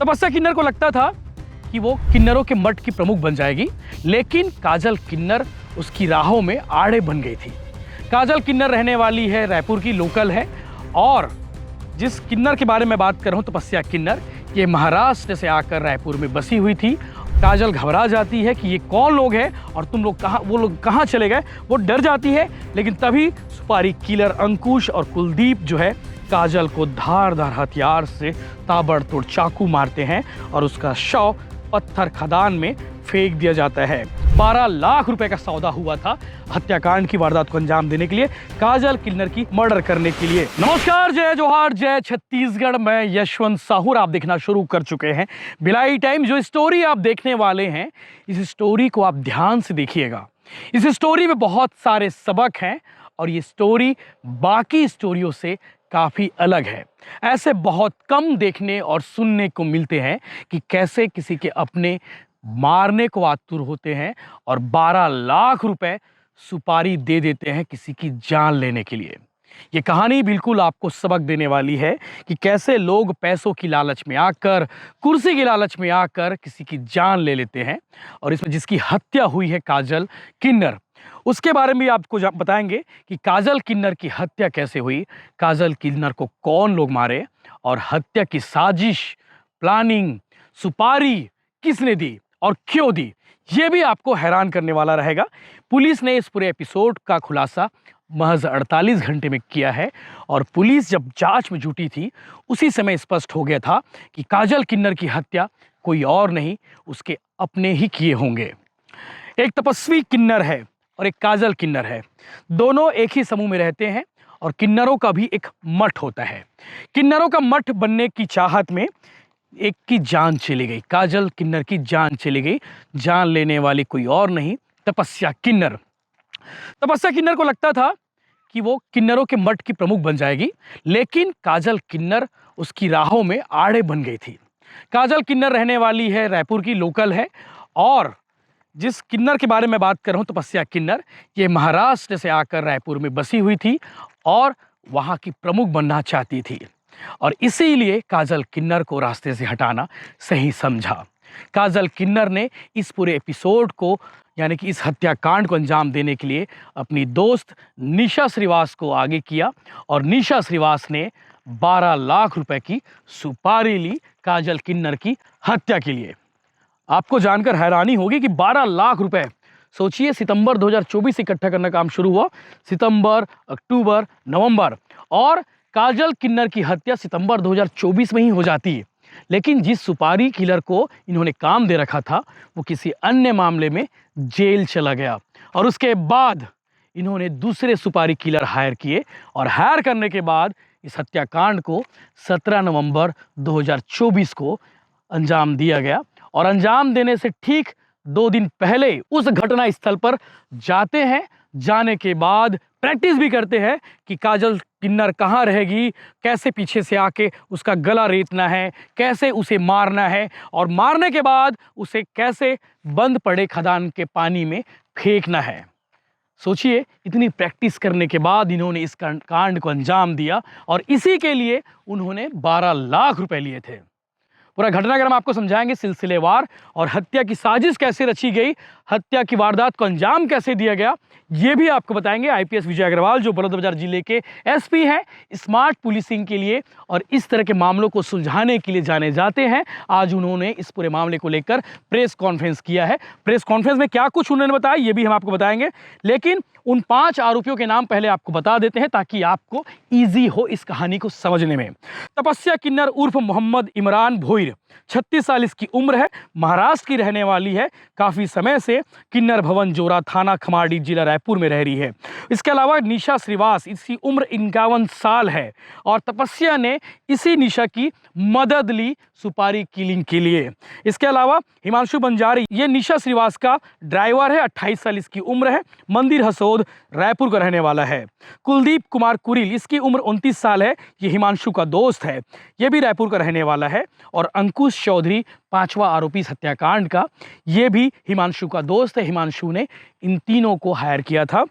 तपस्या किन्नर को लगता था कि वो किन्नरों के मठ की प्रमुख बन जाएगी, लेकिन काजल किन्नर उसकी राहों में आड़े बन गई थी। काजल किन्नर रहने वाली है रायपुर की, लोकल है, और जिस किन्नर के बारे में बात कर रहा हूँ, तपस्या किन्नर, ये महाराष्ट्र से आकर रायपुर में बसी हुई थी। काजल घबरा जाती है कि ये कौन लोग हैं और तुम लोग कहाँ, वो लोग कहाँ चले गए। वो डर जाती है, लेकिन तभी सुपारी किलर अंकुश और कुलदीप जो है काजल को धारदार हथियार से ताबड़तोड़ चाकू मारते हैं और उसका शव पत्थर खदान में फेंक दिया जाता है। 12 लाख रुपए का सौदा हुआ था हत्याकांड की वारदात को अंजाम देने के लिए, काजल किन्नर की मर्डर करने के लिए। नमस्कार, जय जोहार, जय छत्तीसगढ़। मैं यशवंत साहू, आप देखना शुरू कर चुके हैं भिलाई टाइम। जो स्टोरी आप देखने वाले हैं, इस स्टोरी को आप ध्यान से देखिएगा। इस स्टोरी में बहुत सारे सबक हैं और ये स्टोरी बाकी स्टोरियों से काफ़ी अलग है। ऐसे बहुत कम देखने और सुनने को मिलते हैं कि कैसे किसी के अपने मारने को आतुर होते हैं और 12 लाख रुपए सुपारी दे देते हैं किसी की जान लेने के लिए। ये कहानी बिल्कुल आपको सबक देने वाली है कि कैसे लोग पैसों की लालच में आकर, कुर्सी की लालच में आकर किसी की जान ले लेते हैं। और इसमें जिसकी हत्या हुई है काजल किन्नर, उसके बारे में भी आपको बताएंगे कि काजल किन्नर की हत्या कैसे हुई, काजल किन्नर को कौन लोग मारे और हत्या की साजिश, प्लानिंग, सुपारी किसने दी और क्यों दी, ये भी आपको हैरान करने वाला रहेगा। पुलिस ने इस पूरे एपिसोड का खुलासा महज 48 घंटे में किया है और पुलिस जब जांच में जुटी थी, उसी समय स्पष्ट हो गया था कि काजल किन्नर की हत्या कोई और नहीं, उसके अपने ही किए होंगे। एक तपस्वी किन्नर है और एक काजल किन्नर है, दोनों एक ही समूह में रहते हैं और किन्नरों का भी एक मठ होता है। किन्नरों का मठ बनने की चाहत में एक की जान चली गई, काजल किन्नर की जान चली गई। जान लेने वाली कोई और नहीं, तपस्या किन्नर। तपस्या किन्नर को लगता था कि वो किन्नरों के मठ की प्रमुख बन जाएगी, लेकिन काजल किन्नर उसकी राहों में आड़े बन गई थी। काजल किन्नर रहने वाली है रायपुर की, लोकल है, और जिस किन्नर के बारे में बात कर रहा हूँ, तपस्या किन्नर, ये महाराष्ट्र से आकर रायपुर में बसी हुई थी और वहाँ की प्रमुख बनना चाहती थी, और इसीलिए काजल किन्नर को रास्ते से हटाना सही समझा। काजल किन्नर ने इस पूरे एपिसोड को, यानी कि इस हत्याकांड को अंजाम देने के लिए अपनी दोस्त निशा श्रीवास को आगे किया और निशा श्रीवास ने 12 लाख रुपए की सुपारी ली काजल किन्नर की हत्या के लिए। आपको जानकर हैरानी होगी कि 12 लाख रुपए, सोचिए, सितंबर 2024 इकट्ठा करना काम शुरू हुआ, सितंबर, अक्टूबर, नवंबर, और काजल किन्नर की हत्या सितंबर 2024 में ही हो जाती है। लेकिन जिस सुपारी किलर को इन्होंने काम दे रखा था, वो किसी अन्य मामले में जेल चला गया और उसके बाद इन्होंने दूसरे सुपारी किलर हायर किए और हायर करने के बाद इस हत्याकांड को 17 नवंबर 2024 को अंजाम दिया गया। और अंजाम देने से ठीक 2 दिन पहले उस घटना स्थल पर जाते हैं। जाने के बाद प्रैक्टिस भी करते हैं कि काजल किन्नर कहाँ रहेगी, कैसे पीछे से आके उसका गला रेतना है, कैसे उसे मारना है, और मारने के बाद उसे कैसे बंद पड़े खदान के पानी में फेंकना है। सोचिए, इतनी प्रैक्टिस करने के बाद इन्होंने इस कांड को अंजाम दिया और इसी के लिए उन्होंने 12 लाख रुपए लिए थे। पूरा घटनाक्रम आपको समझाएंगे सिलसिलेवार, और हत्या की साजिश कैसे रची गई, हत्या की वारदात को अंजाम कैसे दिया गया, ये भी आपको बताएंगे आईपीएस विजय अग्रवाल, जो बलौदाबाजार जिले के एसपी हैं, स्मार्ट पुलिसिंग के लिए और इस तरह के मामलों को सुलझाने के लिए जाने जाते हैं। आज उन्होंने इस पूरे मामले को लेकर प्रेस कॉन्फ्रेंस किया है। प्रेस कॉन्फ्रेंस में क्या कुछ उन्होंने बताया, ये भी हम आपको बताएंगे, लेकिन उन 5 आरोपियों के नाम पहले आपको बता देते हैं ताकि आपको ईजी हो इस कहानी को समझने में। तपस्या किन्नर उर्फ मोहम्मद इमरान भोईर, 36 साल इसकी उम्र है, महाराष्ट्र की रहने वाली है, काफ़ी समय से किन्नर भवन जोरा थाना खमाड़ी जिला रायपुर में रह रही है। इसके अलावा निशा श्रीवास, इसकी उम्र 51 साल है और तपस्या ने इसी निशा की मदद ली सुपारी किलिंग के लिए। इसके अलावा हिमांशु बंजारी, ये निशा श्रीवास का ड्राइवर है, 28 साल इसकी उम्र है, मंदिर हसोद रायपुर का रहने वाला है। कुलदीप कुमार कुरिल, इसकी उम्र 29 साल है, ये हिमांशु का दोस्त है, ये भी रायपुर का रहने वाला है। और अंकुश चौधरी, 5वां आरोपी इस हत्याकांड का, ये भी हिमांशु का दोस्त है। हिमांशु ने इन तीनों को हायर किया था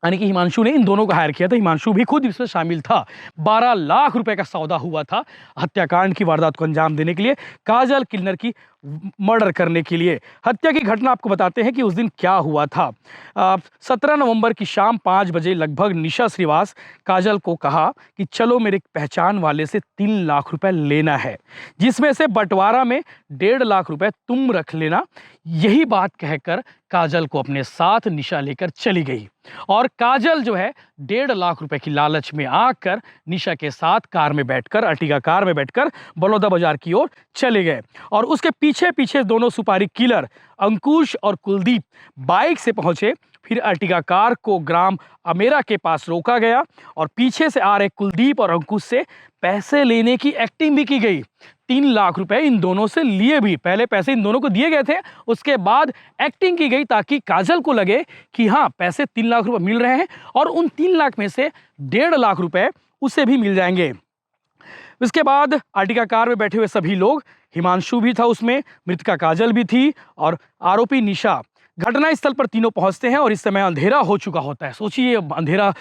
यानी कि हिमांशु ने इन दोनों को हायर किया था। हिमांशु भी खुद इसमें शामिल था। 12 लाख रुपए का सौदा हुआ था हत्याकांड की वारदात को अंजाम देने के लिए, काजल किन्नर की मर्डर करने के लिए। हत्या की घटना आपको बताते हैं कि उस दिन क्या हुआ था। 17 नवंबर की शाम 5 बजे लगभग निशा श्रीवास काजल को कहा कि चलो मेरे पहचान वाले से 3 लाख रुपए लेना है, जिसमें से बंटवारा में 1.5 लाख रुपए तुम रख लेना। यही बात कहकर काजल को अपने साथ निशा लेकर चली गई और काजल जो है 1.5 लाख रुपए की लालच में आकर निशा के साथ कार में बैठकर, अर्टिगा कार में बैठकर बलौदा बाजार की ओर चले गए और उसके पीछे पीछे दोनों सुपारी किलर अंकुश और कुलदीप बाइक से पहुंचे। फिर अर्टिगा कार को ग्राम अमेरा के पास रोका गया और पीछे से आ रहे कुलदीप और अंकुश से पैसे लेने की एक्टिंग भी की गई। 3 लाख रुपए इन दोनों से लिए भी, पहले पैसे इन दोनों को दिए गए थे, उसके बाद एक्टिंग की गई ताकि काजल को लगे कि हाँ पैसे 3 लाख रुपए मिल रहे हैं और उन 3 लाख में से 1.5 लाख रुपए उसे भी मिल जाएंगे। इसके बाद अर्टिगा कार में बैठे हुए सभी लोग, हिमांशु भी था उसमें, मृतका काजल भी थी और आरोपी निशा, घटनास्थल पर तीनों पहुंचते हैं और इस समय अंधेरा हो चुका होता है। सोचिए, अंधेरा,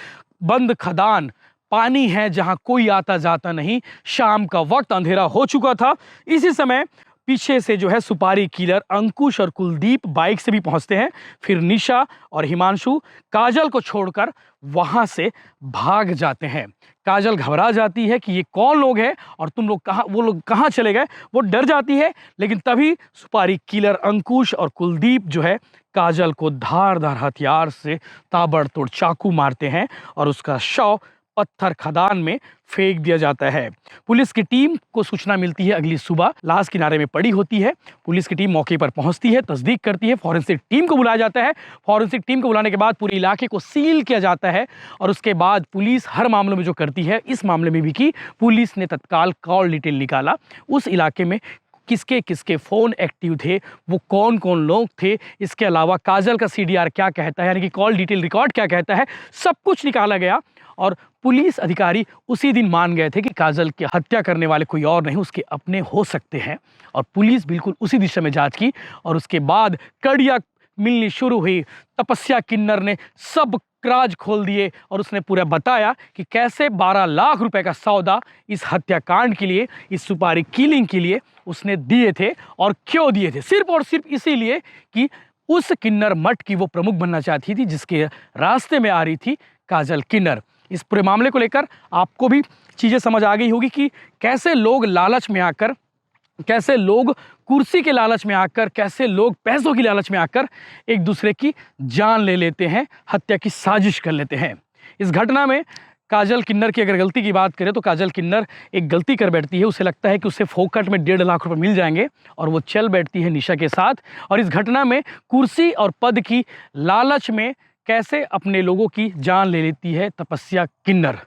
बंद खदान, पानी है जहां कोई आता जाता नहीं, शाम का वक्त, अंधेरा हो चुका था। इसी समय पीछे से जो है सुपारी किलर अंकुश और कुलदीप बाइक से भी पहुंचते हैं। फिर निशा और हिमांशु काजल को छोड़कर वहां से भाग जाते हैं। काजल घबरा जाती है कि ये कौन लोग हैं और तुम लोग कहाँ, वो लोग कहाँ चले गए, वो डर जाती है। लेकिन तभी सुपारी किलर अंकुश और कुलदीप जो है काजल को धारदार हथियार से ताबड़तोड़ चाकू मारते हैं और उसका शव पत्थर खदान में फेंक दिया जाता है। पुलिस की टीम को सूचना मिलती है अगली सुबह, लाश किनारे में पड़ी होती है। पुलिस की टीम मौके पर पहुंचती है, तस्दीक करती है, फॉरेंसिक टीम को बुलाया जाता है। फॉरेंसिक टीम को बुलाने के बाद पूरे इलाके को सील किया जाता है और उसके बाद पुलिस हर मामलों में जो करती है, इस मामले में भी की, पुलिस ने तत्काल कॉल डिटेल निकाला। उस इलाके में किसके किसके फ़ोन एक्टिव थे, वो कौन कौन लोग थे, इसके अलावा काजल का सीडीआर क्या कहता है, यानी कि कॉल डिटेल रिकॉर्ड क्या कहता है, सब कुछ निकाला गया। और पुलिस अधिकारी उसी दिन मान गए थे कि काजल की हत्या करने वाले कोई और नहीं, उसके अपने हो सकते हैं। और पुलिस बिल्कुल उसी दिशा में जांच की और उसके बाद कड़ियाँ मिलनी शुरू हुई। तपस्या किन्नर ने सब राज खोल दिए और उसने पूरा बताया कि कैसे 12 लाख रुपए का सौदा इस हत्याकांड के लिए, इस सुपारी किलिंग के लिए उसने दिए थे और क्यों दिए थे। सिर्फ और सिर्फ इसीलिए कि उस किन्नर मठ की वो प्रमुख बनना चाहती थी जिसके रास्ते में आ रही थी काजल किन्नर। इस पूरे मामले को लेकर आपको भी चीज़ें समझ आ गई होगी कि कैसे लोग लालच में आकर, कैसे लोग कुर्सी के लालच में आकर, कैसे लोग पैसों की लालच में आकर एक दूसरे की जान ले लेते हैं, हत्या की साजिश कर लेते हैं। इस घटना में काजल किन्नर की अगर गलती की बात करें तो काजल किन्नर एक गलती कर बैठती है। उसे लगता है कि उसे फोकट में 1.5 लाख रुपए मिल जाएंगे और वो चल बैठती है निशा के साथ। और इस घटना में कुर्सी और पद की लालच में कैसे अपने लोगों की जान ले लेती है तपस्या किन्नर।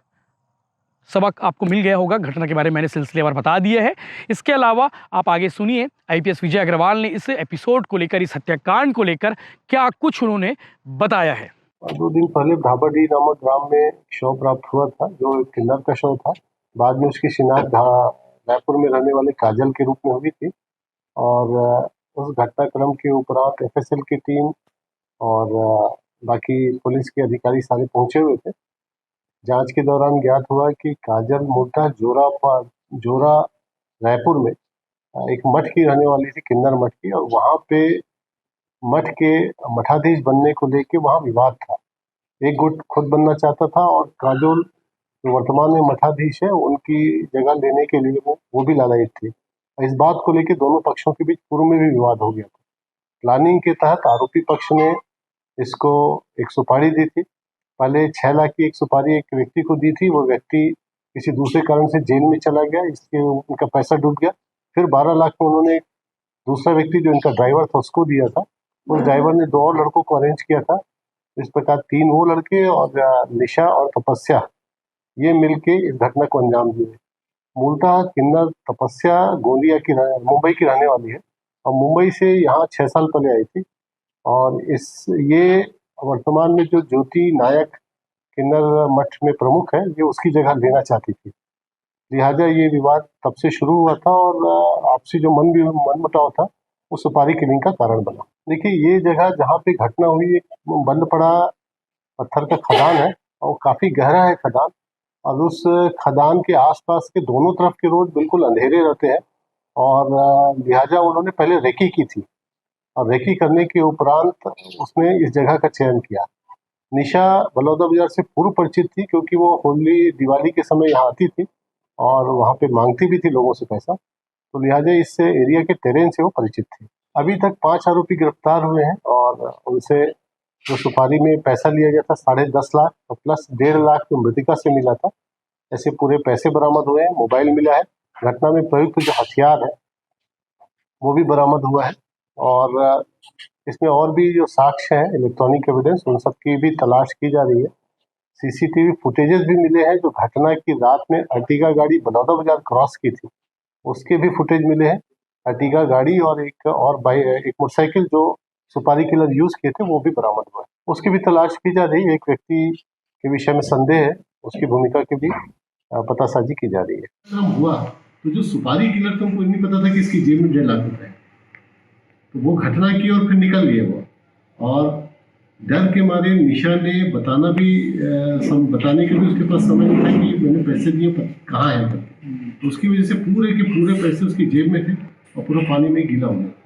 सबक आपको मिल गया होगा, घटना के बारे में मैंने सिलसिलेवार बता दिए है। इसके अलावा आप आगे सुनिए आईपीएस विजय अग्रवाल ने इस एपिसोड को लेकर, इस हत्याकांड को लेकर क्या कुछ उन्होंने बताया है। 2 दिन पहले भाबाडी नामक ग्राम में शव प्राप्त हुआ था जो किन्नर का शव था। बाद में उसकी शिनाख्त रायपुर में रहने वाले काजल के रूप में हुई थी और उस घटनाक्रम के उपरांत एफएसएल की टीम और बाकी पुलिस के अधिकारी सारे पहुंचे हुए थे। जांच के दौरान ज्ञात हुआ कि काजल मूलतः जोरा रायपुर में एक मठ की रहने वाली थी, किन्नर मठ की, और वहाँ पे मठ के मठाधीश बनने को लेके वहाँ विवाद था। एक गुट खुद बनना चाहता था और काजोल जो वर्तमान में मठाधीश है उनकी जगह लेने के लिए वो भी लालायित थी। इस बात को लेके दोनों पक्षों के बीच पूर्व में भी विवाद हो गया था। प्लानिंग के तहत आरोपी पक्ष ने इसको एक सुपारी दी थी। पहले 6 लाख की एक सुपारी एक व्यक्ति को दी थी, वो व्यक्ति किसी दूसरे कारण से जेल में चला गया, इसके उनका पैसा डूब गया। फिर 12 लाख में उन्होंने दूसरा व्यक्ति जो इनका ड्राइवर था उसको दिया था। उस ड्राइवर ने 2 और लड़कों को अरेंज किया था। इस प्रकार 3 वो लड़के और निशा और तपस्या ये मिलके इस घटना को अंजाम दिए। मूलतः किन्नर तपस्या गोंदिया की मुंबई की रहने वाली है और मुंबई से यहाँ 6 साल पहले आई थी और ये वर्तमान में जो ज्योति नायक किन्नर मठ में प्रमुख है ये उसकी जगह लेना चाहती थी। लिहाजा ये विवाद तब से शुरू हुआ था और आपसी जो मनमुटाव था वो सुपारी किलिंग का कारण बना। देखिए, ये जगह जहाँ पे घटना हुई एक बंद पड़ा पत्थर का खदान है और काफ़ी गहरा है खदान। और उस खदान के आसपास के दोनों तरफ के रोड बिल्कुल अंधेरे रहते हैं और लिहाजा उन्होंने पहले रेकी की थी और रेकी करने के उपरांत उसने इस जगह का चयन किया। निशा बलौदा बाजार से पूर्व परिचित थी क्योंकि वो होली दिवाली के समय यहाँ आती थी और वहाँ पे मांगती भी थी लोगों से पैसा, तो लिहाजा इस एरिया के टेरेन से वो परिचित थी। अभी तक 5 आरोपी गिरफ्तार हुए हैं और उनसे जो सुपारी में पैसा लिया गया था 10.5 लाख और प्लस 1.5 लाख जो मृतिका से मिला था, ऐसे पूरे पैसे बरामद हुए हैं। मोबाइल मिला है। घटना में प्रयुक्त जो हथियार है वो भी बरामद हुआ है और इसमें और भी जो साक्ष्य हैं इलेक्ट्रॉनिक एविडेंस उन सब की भी तलाश की जा रही है। सीसीटीवी फुटेजेस भी मिले हैं जो घटना की रात में अर्टिगा गाड़ी बलौदा बाजार क्रॉस की थी उसके भी फुटेज मिले हैं। अर्टिगा गाड़ी और एक मोटरसाइकिल जो सुपारी किलर यूज किए थे वो भी बरामद हुआ है। उसकी भी तलाश की जा रही है। एक व्यक्ति के विषय में संदेह है, उसकी भूमिका की भी पतासाजी की जा रही है। हुआ तो जो सुपारी किलर था उनको नहीं पता था कि इसकी जेब में 1.5 लाख रुपए है, तो वो घटना की और फिर निकल लिए वो। और डर के मारे निशा ने बताने के लिए उसके पास समय नहीं था कि मैंने पैसे दिए पर कहाँ है, तो उसकी वजह से पूरे के पूरे पैसे उसकी जेब में थे और पूरा पानी में गीला हो गया।